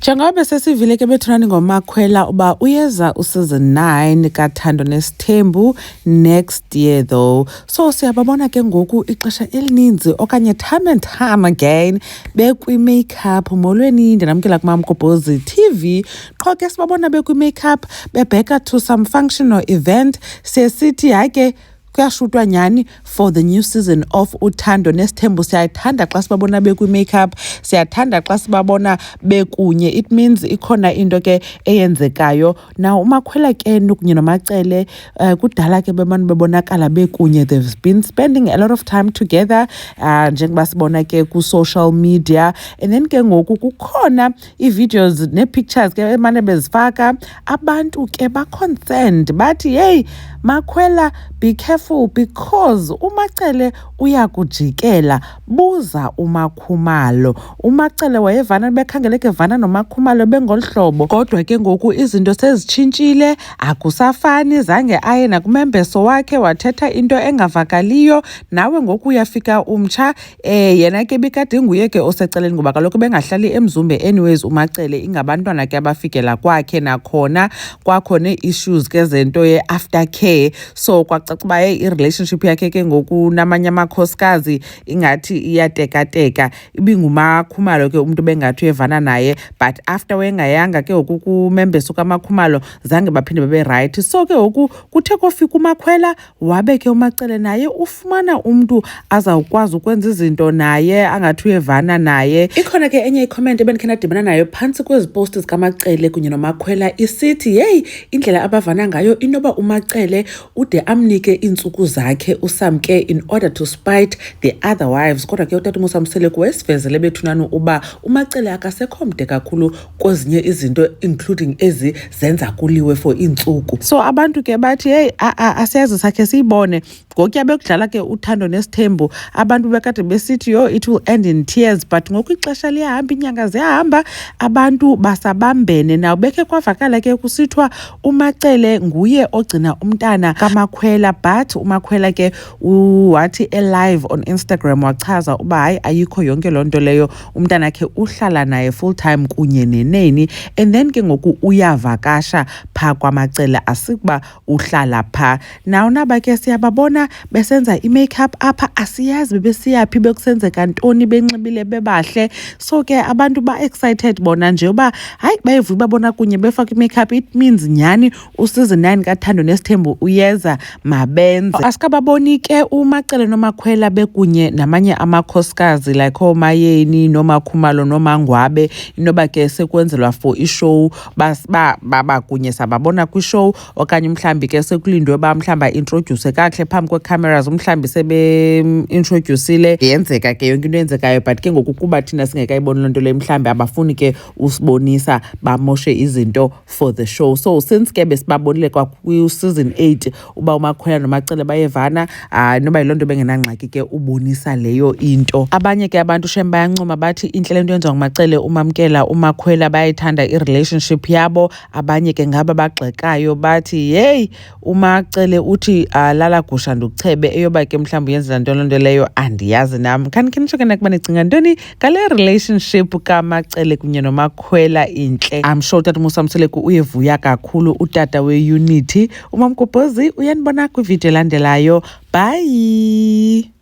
Njengoba sesivile ke bethunani ngoMakhwela uba uyeza useason 9 kaThando Nesithembu next year though. So siyababona ke ngoku ixesha elininzi okanye time and time again bekwi-makeup. Molweni ndinamkela kuMamgobhozi TV. Qho ke sibabona bekwi-makeup bebheka to some function or event. Sesithi hayi ke kuyashutwa nyani for the new season of uThando Nesithembu. Siyathanda xa sibabona bekwi-makeup, siyathanda xa sibabona bekunye. It means ikhona into ke eyenzekayo. Now uMakhwela ke kunye noMacele kudala ke bemane bebonakala bekunye. They've been spending a lot of time together njengoba sibona ke ku-social media, and then ke ngoku kukhona i-videos ne-pictures ke emane bezifaka. Abantu ke ba-concerned bathi hey Makhwela, be careful because uMacele uyakujikela. Buza uMakhumalo. uMacele wayevana bekhangeleke vana noMakhumalo bengolhlobo, kodwa ke ngoku izinto sezitshintshile, akusafani. Zange aye nakumembeso wakhe wathetha into engavakaliyo. Nawe ngoku uyafika umtsha yena ke bikade nguye ke oseceleni ngoba kaloku bengahlali eMzumbe anyways uMacele, ingabantwana ke abafikela kwakhe. Nakhona kwakhona issues ke zento ye-aftercare. So kwacaca uba i-relationship yakhe ke ngoku namanye amakhosikazi ingathi iyatekateka. IbinguMakhumalo ke umuntu bengathi uyevana naye, but after wengayanga ke ngoku kumembeso kaMakhumalo zange baphinde babe right. So ke ngoku kuthe kofika uMakhwela wabe ke uMacele naye ufumana umuntu azawukwazi ukwenza izinto naye angathi uyevana naye. Ikhona ke enye i-comment ebendikhe nadibana nayo phantsi kwezi posts zikaMacele kunye noMakhwela isithi hey indlela abavana ngayo inoba uMacele ude amnike iintsuku zakhe usamke in order to spite the other wives. Kodwa ke utata uMosamseleku wesivezele bethunani uba uMacele akasekho mde kakhulu kwezinye izinto including ezi zenza kuliwe for iintsuku. So abantu ke bathi hey asiyazi sakhe siyibone. Ngokuya bekudlala ke uThando Nesithembu abantu bekade besithi yo it will end in tears, but ngoku ixesha liyahamba, inyanga ziyahamba, abantu basabambene. Naw bekhe kwavakala ke kusithwa uMacele nguye ogcina umntana kaMakhwela, but uMakhwela ke wathi live on Instagram wachaza uba hayi ayikho yonke loo nto leyo, umntana ke uhlala naye full time kunye neneni, and then ke ngoku uyavakasha pha kwaMacele, asikuba uhlala pha. Naw naba ke siyababona besenza i-makeup apha, asiyazi bebesiyaphi, bekusenzeka ntoni, benxibile bebahle. So ke abantu ba-excited bona nje uba hayi bayevuya babona kunye befaka i-makeup. It means nyani useason 9 kaThando Nesithembu uyeza, mabenze. Asikababoni ke uMacele noMakhwela bekunye namanye amakhosikazi like ooMayeni noMakhumalo noMangwabe, inoba ke sekwenzelwa for ishow bakunye sababona kwishow, okanye mhlambi ke sekulindwe uba mhlamba introduce kakuhle phambi kwe-cameras, mhlambi sebe-introducile. Yenzeka ke yonke into yenzekayo, but ke ngoku kuba thina singekayiboni loo nto leyo mhlambi abafuni ke usibonisa bamoshe izinto for the show. So since ke besibabonile kwi-season 8 uba uMakhwela noMacele bayevana, noba yiloo nto bengenangxaki ke ubonisa leyo into. Abanye ke abantu shem bayancoma bathi intle le nto yenziwa nguMacele umamkela uMakhwela, bayayithanda i-relationship yabo. Abanye ke ngaba bagxekayo bathi hey uMacele uthi lala gusha ndukuchebe, eyoba ke mhlawumbi yenza ntoni loo nto leyo andiyazi nam. Khanikhe nitsho ke nakuba nicinga ntoni ngale relationship kaMacele kunye noMakhwela intle. I'm sure utata uMosamseleku uyevuya kakhulu, utata we-Unity. uMamgobhozi uyanibona kwividiyo elandelayo. Bye.